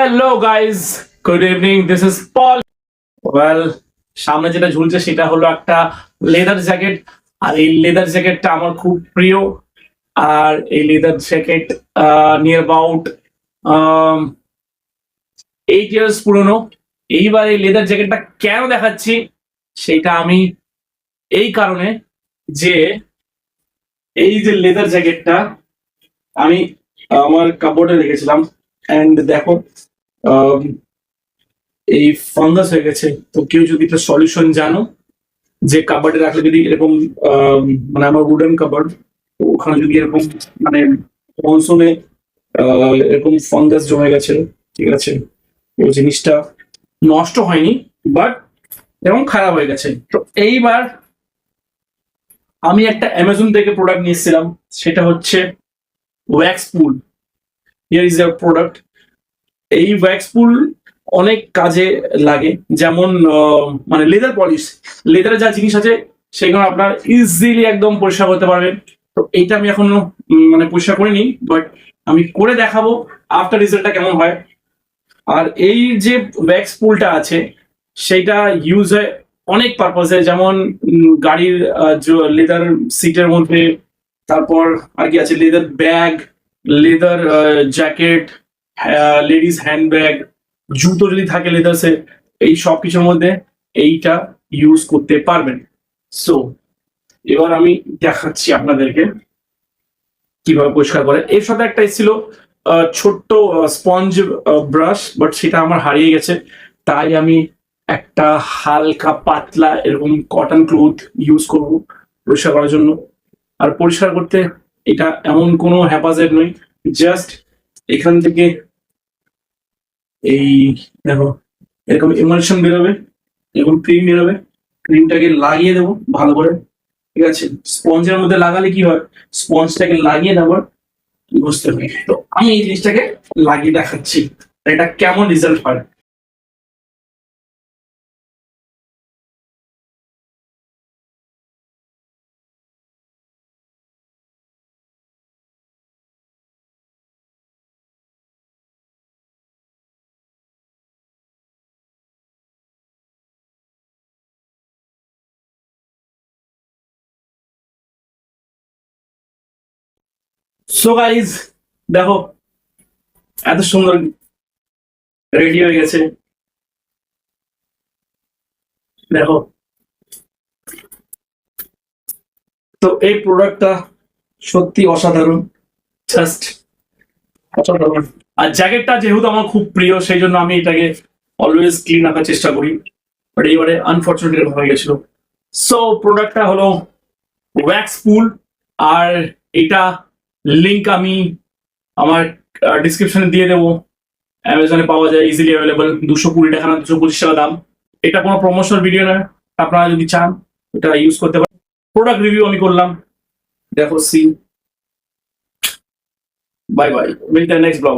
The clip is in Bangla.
Hello guys, good evening, this is Paul. Well, সামনে যেটা ঝুলছে সেটা হলো একটা লেদার জ্যাকেট। আর এই লেদার জ্যাকেটটা আমার খুব প্রিয়। আর এই leather jacket near about 8 years পুরনো। এইবার এই লেদার জ্যাকেটটা কেন দেখাচ্ছি সেটা আমি এই কারণে যে এই যে লেদার জ্যাকেটটা আমি আমার কাপড়ে রেখেছিলাম, এন্ড দেখো আম, এই ফাঙ্গাস হয়ে গেছে। তো কেউ যদি একটা সলিউশন জানো যে কাবার্ডে রাখলে যদি এরকম মানে আমার উডেন কাবার্ড, ওখানে যদি এরকম মানে মনসুনে এরকম ফাঙ্গাস জমে গেছে, ঠিক আছে, ওই জিনিসটা নষ্ট হয়নি বাট এরকম খারাপ হয়ে গেছে। তো এইবার আমি একটা অ্যামাজন থেকে প্রোডাক্ট নিয়েছিলাম, সেটা হচ্ছে wax pool. Here is year product. এই ওয়্যাক্স পুল অনেক কাজে লাগে, যেমন মানে লেদার পলিশ, লেদারের যা জিনিস আছে সেগুলো আপনার ইজিলি একদম পরিষ্কার করতে পারবেন। তো এইটা আমি এখনো মানে পরিষ্কার করিনি, বাট আমি করে দেখাবো আফটার রেজাল্টটা কেমন হয়। আর এই যে ওয়্যাক্স পুলটা আছে সেইটা ইউজ হয় অনেক পারপাসে, যেমন গাড়ির লেদার সিটের মধ্যে, তারপর আর কি আছে, leather bag, leather jacket, ladies handbag, জুতো যদি থাকে লেদার্সের, এই সব কিছুর মধ্যে এইটা ইউজ করতে পারবেন। সো এবার আমি দেখাচ্ছি আপনাদেরকে কিভাবে পরিষ্কার করে। এর সাথে একটা এসেছিল ছোট্ট স্পঞ্জ ব্রাশ, বাট সেটা আমার হারিয়ে গেছে। তাই আমি একটা হালকা পাতলা এরকম কটন ক্লথ ইউজ করব পরিষ্কার করার জন্য। আর পরিষ্কার করতে এটা এমন কোনো হ্যাপাজেট নয়, জাস্ট এখান থেকে এই দেখো এরকম ইমালশন বেরোবে, এরকম ক্রিম বেরোবে, ক্রিমটাকে লাগিয়ে দেবো ভালো করে, ঠিক আছে। স্পঞ্জের মধ্যে লাগালে কি হয়, স্পঞ্জটাকে লাগিয়ে দেওয়ার বুঝতে হবে। তো আমি এই জিনিসটাকে লাগিয়ে দেখাচ্ছি এটা কেমন রেজাল্ট হয়। সো গাইজ, দেখো এত সুন্দর রেডি হয়ে গেছে। দেখো, তো এই প্রোডাক্টটা সত্যি অসাধারণ, জাস্ট অসাধারণ। আর জ্যাকেটটা যেহেতু আমার খুব প্রিয়, সেই জন্য আমি এটাকে অলওয়েজ ক্লিন রাখার চেষ্টা করি, বাট এইবারে আনফর্চুনেটলি হয়ে গেছিল। সো প্রোডাক্টটা হলো ওয়্যাক্স পুল। আর এটা লিংক আমি আমার ডিসক্রিপশনে দিয়ে দেবো। অ্যামাজনে পাওয়া যায়, ইজিলি অ্যাভেলেবল, 220 টাকা না 225 টাকা দাম। এটা কোনো প্রমোশনাল ভিডিও নয়, আপনারা যদি চান এটা ইউজ করতে পারেন। প্রোডাক্ট রিভিউ আমি করলাম, দেখো, see bye bye, will the next blog.